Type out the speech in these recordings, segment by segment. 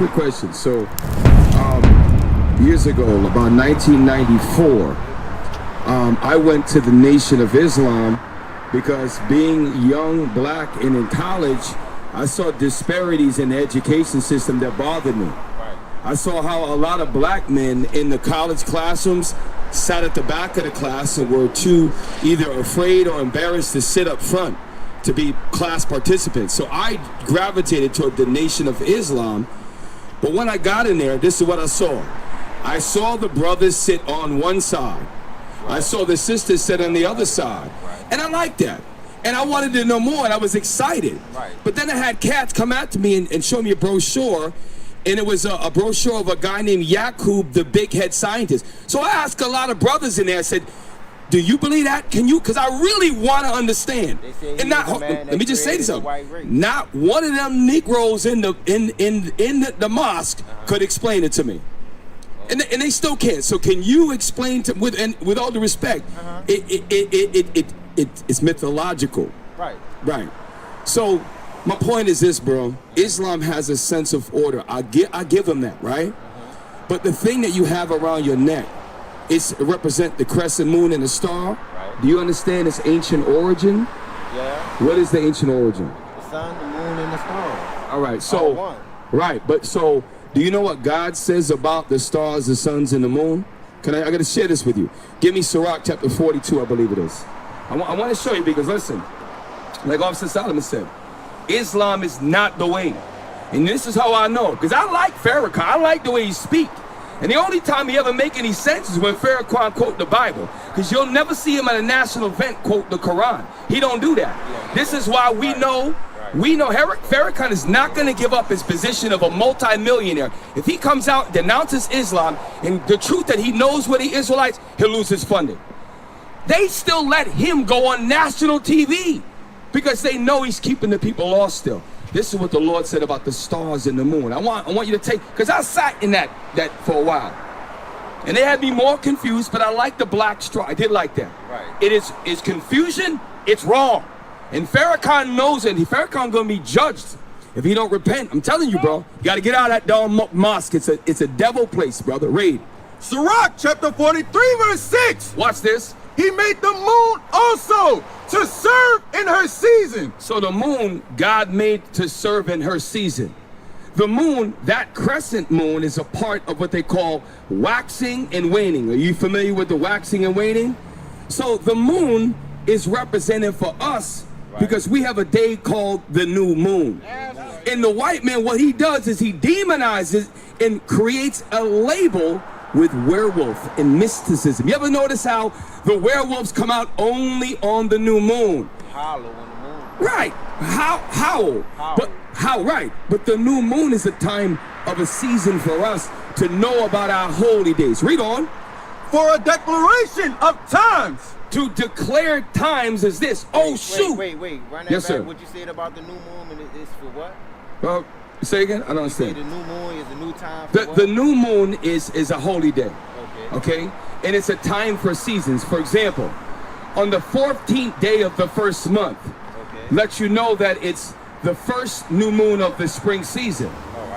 quick question. So, years ago, about 1994, I went to the Nation of Islam because being young, black, and in college, I saw disparities in the education system that bothered me. I saw how a lot of black men in the college classrooms sat at the back of the class and were too either afraid or embarrassed to sit up front to be class participants. So I gravitated toward the Nation of Islam. But when I got in there, this is what I saw. I saw the brothers sit on one side. I saw the sisters sit on the other side. And I liked that. And I wanted to know more, and I was excited. But then I had cats come out to me and show me a brochure, and it was a brochure of a guy named Yakub, the big head scientist. So I asked a lot of brothers in there, I said, do you believe that? Can you? Because I really want to understand. And not, let me just say this something. Not one of them Negroes in the mosque could explain it to me. And they still can't. So can you explain to with all due respect? It's mythological. Right. So my point is this, bro. Islam has a sense of order. I give them that, right? But the thing that you have around your neck, it represent the crescent moon and the star. Do you understand its ancient origin? Yeah. What is the ancient origin? The sun, the moon, and the star. All right. So but so. Do you know what God says about the stars, the suns, and the moon? I got to share this with you. Give me Sirach chapter 42, I believe it is. I want to show you because listen, like Officer Solomon said, Islam is not the way. And this is how I know. Because I like Farrakhan. I like the way he speaks. And the only time he ever make any sense is when Farrakhan quote the Bible. Because you'll never see him at a national event quote the Quran. He don't do that. This is why we know Farrakhan is not going to give up his position of a multi-millionaire. If he comes out and denounces Islam and the truth that he knows what the Israelites, he'll lose his funding. They still let him go on national TV because they know he's keeping the people lost still. This is what the Lord said about the stars and the moon. I want you to take, because I sat in that for a while. And they had me more confused, but I like the black straw. I did like that. It's confusion, it's wrong. And Farrakhan knows it. Farrakhan gonna be judged if he don't repent. I'm telling you, bro. You gotta get out of that darn mosque. It's a devil place, brother. Read. Sirach chapter 43 verse 6. Watch this. He made the moon also to serve in her season. So the moon, God made to serve in her season. The moon, that crescent moon, is a part of what they call waxing and waning. Are you familiar with the waxing and waning? So the moon is represented for us because we have a day called the new moon. And the white man, what he does is he demonizes and creates a label with werewolf and mysticism. You ever notice how the werewolves come out only on the new moon? Howl on the moon. Right. Howl. But the new moon is a time of a season for us to know about our holy days. Read on. For a declaration of times. To declare times is this. Oh, shoot. Wait. Run that yes, back. Sir. What you said about the new moon and it's for what? Well, say again? I don't understand. The new moon is a new time for what? The new moon is a holy day. Okay. And it's a time for seasons. For example, on the 14th day of the first month, lets you know that it's the first new moon of the spring season.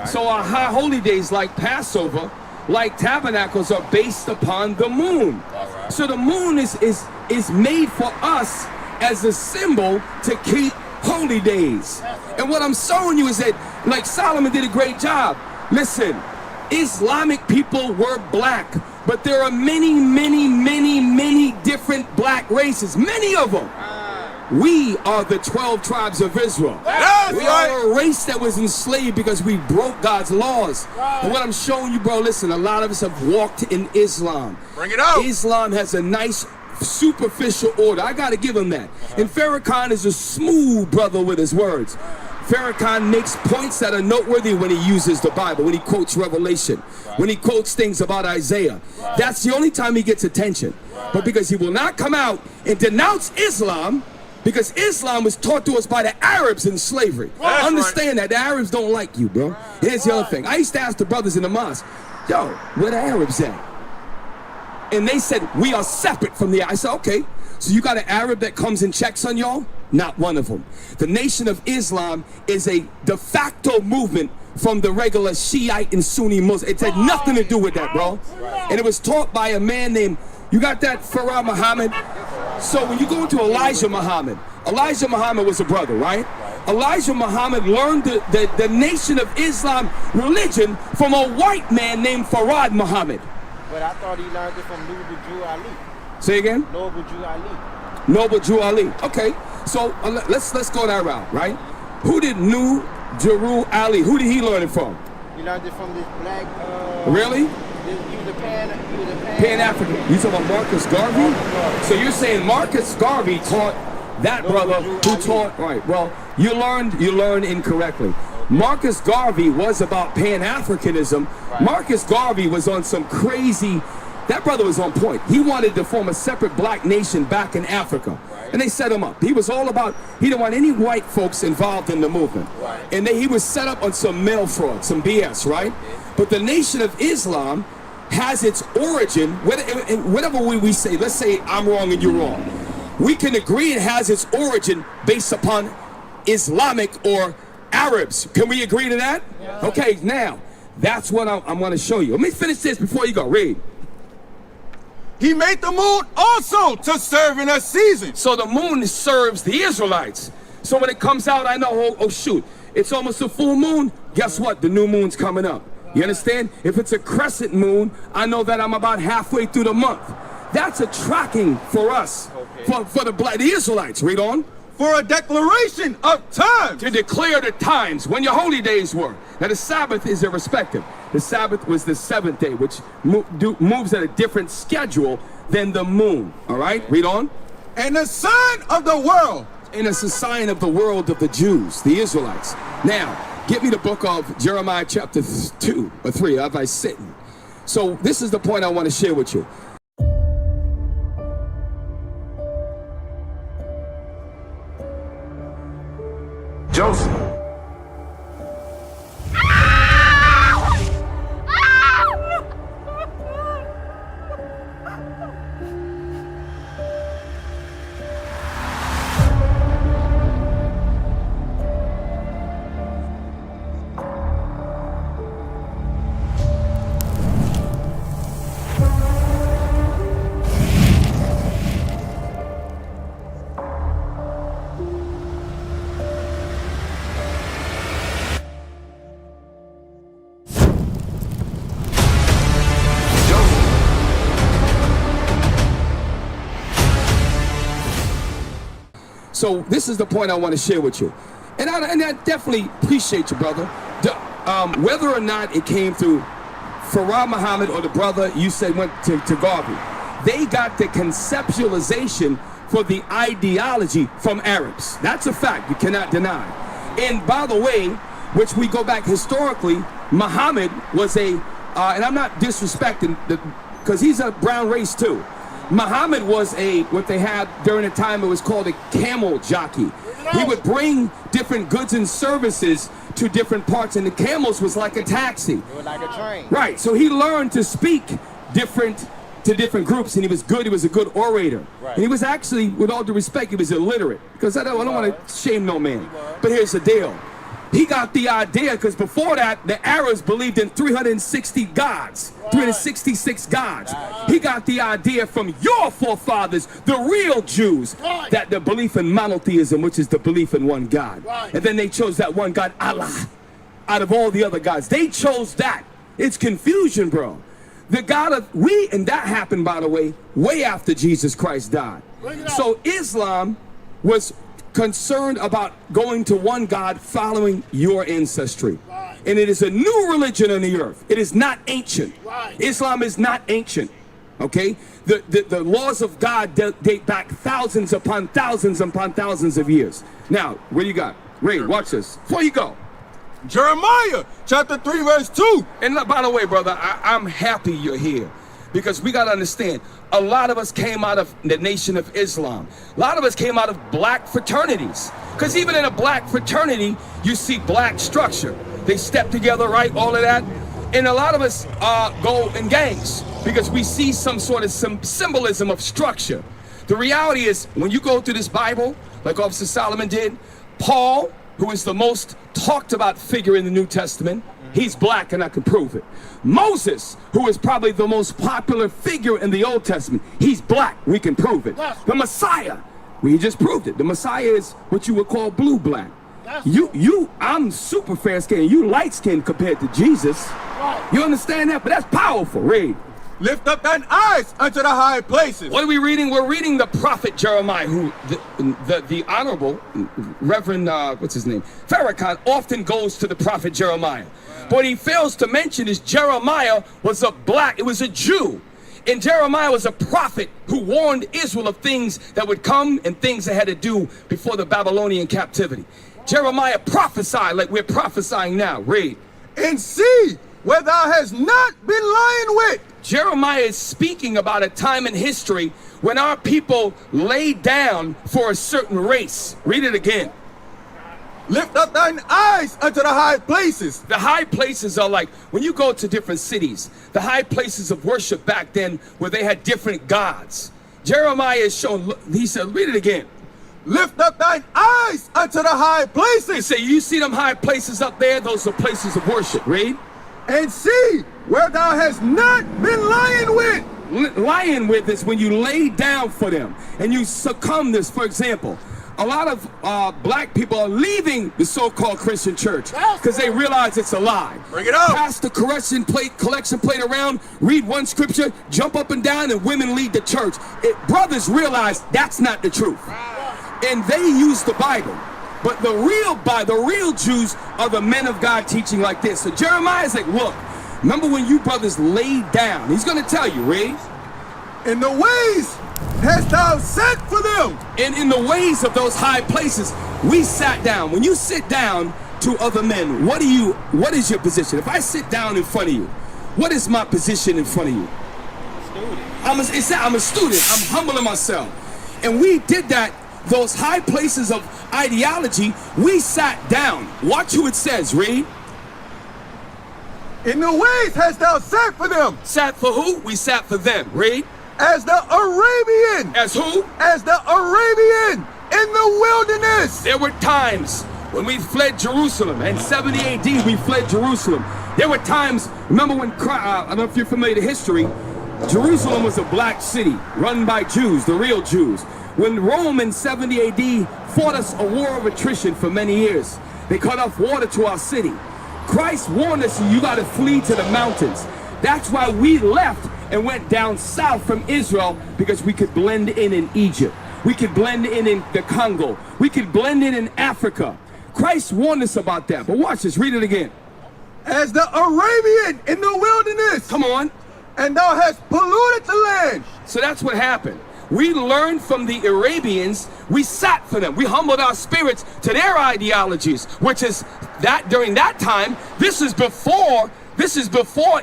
So our high holy days like Passover, like tabernacles, are based upon the moon. So the moon is made for us as a symbol to keep holy days. And what I'm showing you is that, like Solomon did a great job. Listen, Islamic people were black, but there are many different black races, many of them. We are the 12 tribes of Israel. We are a race that was enslaved because we broke God's laws. And what I'm showing you, bro, listen, a lot of us have walked in Islam. Bring it out. Islam has a nice superficial order. I got to give him that. And Farrakhan is a smooth brother with his words. Farrakhan makes points that are noteworthy when he uses the Bible, when he quotes Revelation, when he quotes things about Isaiah. That's the only time he gets attention. But because he will not come out and denounce Islam, because Islam was taught to us by the Arabs in slavery. Understand that the Arabs don't like you, bro. Here's the other thing. I used to ask the brothers in the mosque, yo, where the Arabs at? And they said, we are separate from the, I said, okay, so you got an Arab that comes and checks on y'all? not one of them. The Nation of Islam is a de facto movement from the regular Shiite and Sunni Muslim. It had nothing to do with that, bro. And it was taught by a man named, you got that, Farah Muhammad? So when you go into Elijah Muhammad was a brother, right? Elijah Muhammad learned the Nation of Islam religion from a white man named Farad Muhammad. But I thought he learned it from Noble Jew Ali. Say again? Noble Jew Ali. Noble Jew Ali. Okay, so let's go that route, right? Who did Jeru Ali? Who did he learn it from? He learned it from this black. Really? He was a Pan-African. You talking about Marcus Garvey? So you're saying Marcus Garvey taught that brother who taught, right? Well, you learned incorrectly. Marcus Garvey was about Pan-Africanism. Right. Marcus Garvey was on some crazy. That brother was on point. He wanted to form a separate black nation back in Africa. Right. And they set him up. He was all about, he didn't want any white folks involved in the movement. Right. And he was set up on some mail fraud, some BS, right? But the Nation of Islam has its origin, whatever we say, let's say I'm wrong and you're wrong. We can agree it has its origin based upon Islamic or Arabs. Can we agree to that? Yeah. Okay, now, that's what I'm going to show you. Let me finish this before you go. Read. He made the moon also to serve in a season. So the moon serves the Israelites. So when it comes out, I know, oh shoot, it's almost a full moon. Guess what? The new moon's coming up. You understand? If it's a crescent moon, I know that I'm about halfway through the month. That's a tracking for us, for the Israelites. Read on. For a declaration of times. To declare the times when your holy days were. Now the Sabbath is irrespective. The Sabbath was the seventh day, which moves at a different schedule than the moon. All right, read on. And the sign of the world. And it's a sign of the world of the Jews, the Israelites. Now, get me the book of Jeremiah chapter 2 or 3, as I sit. So this is the point I want to share with you. Joseph. So this is the point I want to share with you. And I definitely appreciate you, brother. Whether or not it came through Farah Muhammad or the brother you said went to Garvey, they got the conceptualization for the ideology from Arabs. That's a fact you cannot deny. And by the way, which we go back historically, Muhammad was and I'm not disrespecting, because he's a brown race too. Muhammad was what they had during the time, it was called a camel jockey. He would bring different goods and services to different parts, and the camels was like a taxi. It was like a train. Right, so he learned to speak to different groups, and he was good, he was a good orator. Right. And he was actually, with all due respect, he was illiterate, because I don't want to shame no man. But here's the deal. He got the idea, because before that, the Arabs believed in 360 gods, 366 gods. He got the idea from your forefathers, the real Jews, that the belief in monotheism, which is the belief in one God. And then they chose that one God, Allah, out of all the other gods. They chose that. It's confusion, bro. The God and that happened, by the way after Jesus Christ died. So Islam was concerned about going to one God, following your ancestry. And it is a new religion on the earth. It is not ancient. Islam is not ancient. Okay? The laws of God date back thousands upon thousands upon thousands of years. Now, what do you got? Ray, watch this. Before you go. Jeremiah chapter 3 verse 2. And by the way, brother, I'm happy you're here. Because we got to understand, a lot of us came out of the Nation of Islam. A lot of us came out of black fraternities. Because even in a black fraternity, you see black structure. They step together, right? All of that. And a lot of us go in gangs because we see some sort of symbolism of structure. The reality is, when you go through this Bible, like Officer Solomon did. Paul, who is the most talked about figure in the New Testament, he's black and I can prove it. Moses, who is probably the most popular figure in the Old Testament, he's black, we can prove it. The Messiah, we just proved it. The Messiah is what you would call blue-black. I'm super fair-skinned, you light-skinned compared to Jesus. You understand that? But that's powerful. Read. Lift up thine eyes unto the high places. What are we reading? We're reading the prophet Jeremiah, who the honorable Reverend, what's his name? Farrakhan often goes to the prophet Jeremiah. But what he fails to mention is Jeremiah was it was a Jew. And Jeremiah was a prophet who warned Israel of things that would come and things they had to do before the Babylonian captivity. Jeremiah prophesied like we're prophesying now. Read. And see where thou hast not been lying with. Jeremiah is speaking about a time in history when our people laid down for a certain race. Read it again. Lift up thine eyes unto the high places. The high places are like when you go to different cities, the high places of worship back then where they had different gods. Jeremiah is shown, he said, read it again. Lift up thine eyes unto the high places. He said, you see them high places up there? Those are places of worship. Read. And see where thou hast not been lying with. Lying with is when you lay down for them and you succumb this. For example, a lot of black people are leaving the so-called Christian church because they realize it's a lie. Bring it up. Pass the collection plate around, read one scripture, jump up and down, and women lead the church. Brothers realize that's not the truth. And they use the Bible. But the real Jews are the men of God teaching like this. So Jeremiah's like, look, remember when you brothers laid down? He's going to tell you, read. In the ways hast thou sat for them. And in the ways of those high places, we sat down. When you sit down to other men, what is your position? If I sit down in front of you, what is my position in front of you? I'm a student. I'm humbling myself. And we did that. Those high places of ideology, we sat down. Watch who it says, read. In the ways hast thou sat for them. Sat for who? We sat for them. Read. As the Arabian. As who? As the Arabian in the wilderness. There were times when we fled Jerusalem. In 70 AD, we fled Jerusalem. There were times, remember when, I don't know if you're familiar with history, Jerusalem was a black city run by Jews, the real Jews. When Rome in 70 AD fought us a war of attrition for many years, they cut off water to our city. Christ warned us, you got to flee to the mountains. That's why we left and went down south from Israel, because we could blend in Egypt. We could blend in the Congo. We could blend in Africa. Christ warned us about that. But watch this, read it again. As the Arabian in the wilderness. Come on. And thou hast polluted the land. So that's what happened. We learned from the Arabians, we sat for them. We humbled our spirits to their ideologies, which is that during that time, this is before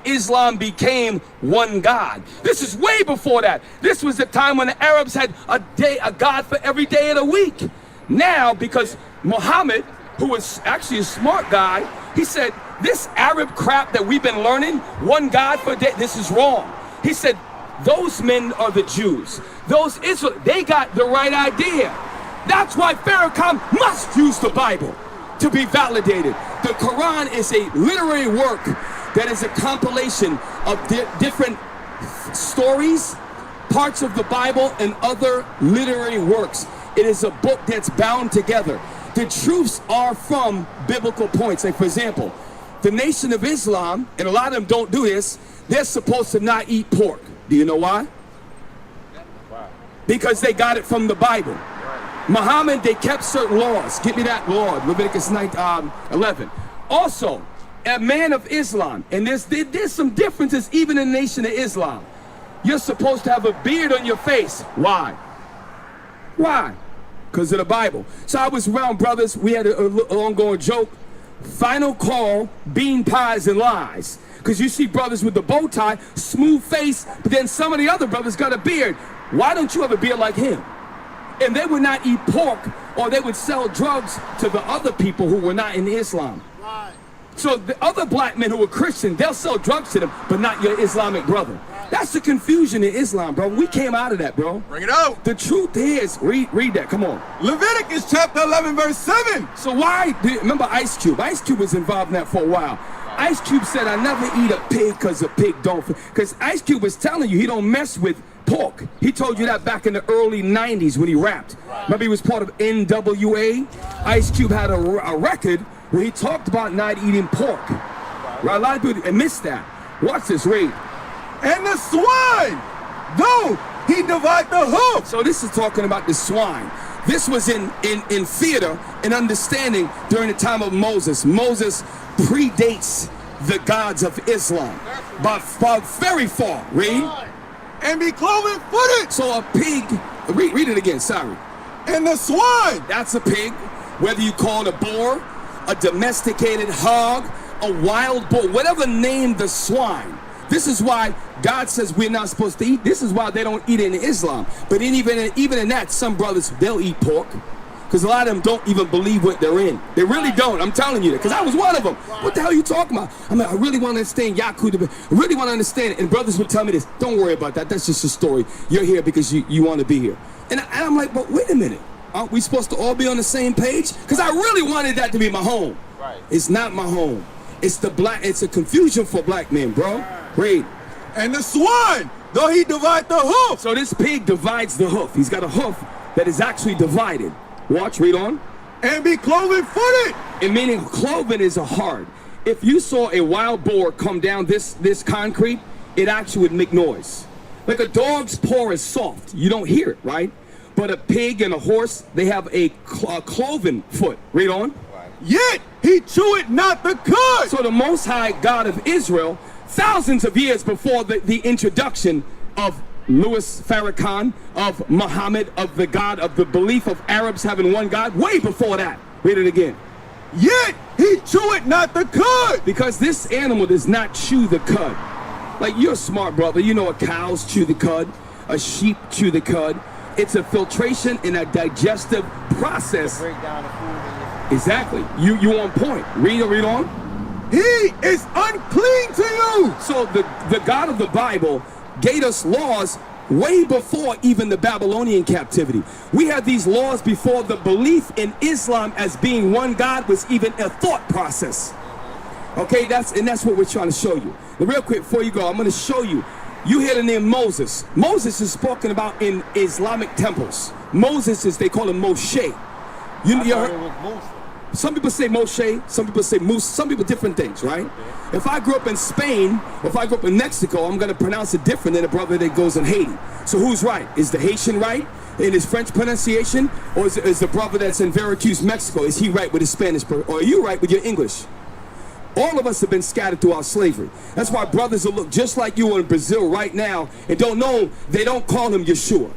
Islam became one God. This is way before that. This was the time when the Arabs had a God for every day of the week. Now, because Muhammad, who was actually a smart guy, he said, this Arab crap that we've been learning, one God for a day, this is wrong. He said, those men are the Jews. Those Israel, they got the right idea. That's why Farrakhan must use the Bible to be validated. The Quran is a literary work that is a compilation of different stories, parts of the Bible, and other literary works. It is a book that's bound together. The truths are from biblical points. Like, for example, the Nation of Islam, and a lot of them don't do this, they're supposed to not eat pork. Do you know why? Because they got it from the Bible. Muhammad, they kept certain laws. Give me that law, Leviticus 11. Also, a man of Islam, and there's some differences even in the Nation of Islam. You're supposed to have a beard on your face. Why? Why? Because of the Bible. So I was around brothers, we had an ongoing joke. Final call, bean pies and lies. Because you see brothers with the bow tie, smooth face, but then some of the other brothers got a beard. Why don't you have a beard like him? And they would not eat pork, or they would sell drugs to the other people who were not in Islam. Right. So the other black men who were Christian, they'll sell drugs to them, but not your Islamic brother. Right. That's the confusion in Islam, bro. We came out of that, bro. Bring it out. The truth is, read that, come on. Leviticus chapter 11, verse 7. So remember Ice Cube? Ice Cube was involved in that for a while. Ice Cube said, I never eat a pig because a pig don't. Because Ice Cube was telling you he don't mess with pork. He told you that back in the early 90s when he rapped. Remember he was part of NWA? Ice Cube had a record where he talked about not eating pork. Right? A lot of people missed that. Watch this, read. And the swine, though he divide the hoof. So this is talking about the swine. This was in theater and understanding during the time of Moses. Moses predates the gods of Islam by very far. Read. And be cloven footed. So a pig, read it again, sorry. And the swine. That's a pig, whether you call it a boar, a domesticated hog, a wild bull, whatever name the swine. This is why God says we're not supposed to eat. This is why they don't eat it in Islam. But even in that, some brothers, they'll eat pork. Because a lot of them don't even believe what they're in. They really don't. I'm telling you that. Because I was one of them. What the hell are you talking about? I mean, I really want to understand Yakud. I really want to understand it. And brothers would tell me this. Don't worry about that. That's just a story. You're here because you want to be here. And I'm like, but wait a minute. Aren't we supposed to all be on the same page? Because I really wanted that to be my home. Right. It's not my home. It's a confusion for black men, bro. Read. And the swine, though he divide the hoof. So this pig divides the hoof. He's got a hoof that is actually divided. Watch, read on. And be cloven footed. And meaning cloven is a hard. If you saw a wild boar come down this concrete, it actually would make noise. Like a dog's paw is soft. You don't hear it, right? But a pig and a horse, they have a cloven foot. Read on. Yet he cheweth not the cud. So the Most High God of Israel, thousands of years before the introduction of Louis Farrakhan, of Muhammad, of the God, of the belief of Arabs having one God, way before that. Read it again. Yet he cheweth not the cud. Because this animal does not chew the cud. Like, you're a smart brother. You know a cows chew the cud, a sheep chew the cud. It's a filtration and a digestive process. Break down the food. Exactly. You on point. Read on. He is unclean to you. So the God of the Bible gave us laws way before even the Babylonian captivity. We had these laws before the belief in Islam as being one God was even a thought process. Okay, that's what we're trying to show you. Now, real quick before you go, I'm going to show you. You hear the name Moses. Moses is spoken about in Islamic temples. Moses is, they call him Moshe. You heard? It was Musa. Some people say Moshe, some people say Musa, some people different things, right? Okay. If I grew up in Spain, or if I grew up in Mexico, I'm gonna pronounce it different than a brother that goes in Haiti. So who's right? Is the Haitian right in his French pronunciation? Or is the brother that's in Veracruz, Mexico, is he right with his Spanish, or are you right with your English? All of us have been scattered throughout slavery. That's why brothers will look just like you in Brazil right now and don't know, they don't call him Yeshua.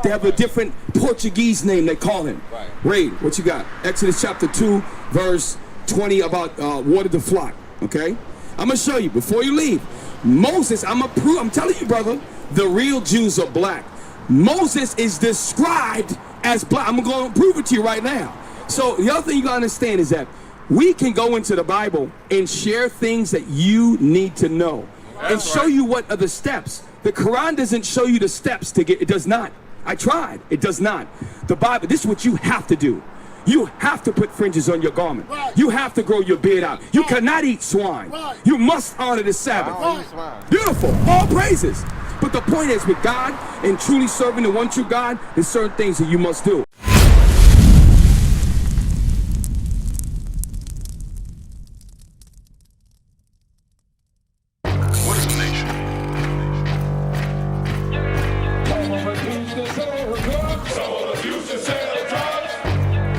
They have a different Portuguese name they call him. Right. Read, what you got? Exodus chapter 2, verse 20 about water the flock, okay? I'm gonna show you before you leave. Moses, I'm telling you, brother, the real Jews are black. Moses is described as black. I'm gonna prove it to you right now. So the other thing you gotta understand is that we can go into the Bible and share things that you need to know and show you what are the steps. The Quran doesn't show you the steps to get, it does not. I tried. It does not. The Bible, this is what you have to do. You have to put fringes on your garment. Right. You have to grow your beard out. You cannot eat swine. Right. You must honor the Sabbath. Beautiful. All praises. But the point is, with God and truly serving the one true God, there's certain things that you must do. What is a nation?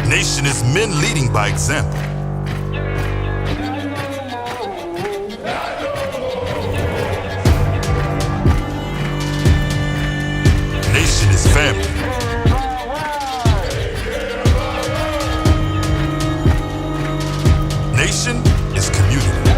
Nation is men leading by example. Nation is family. Nation is community.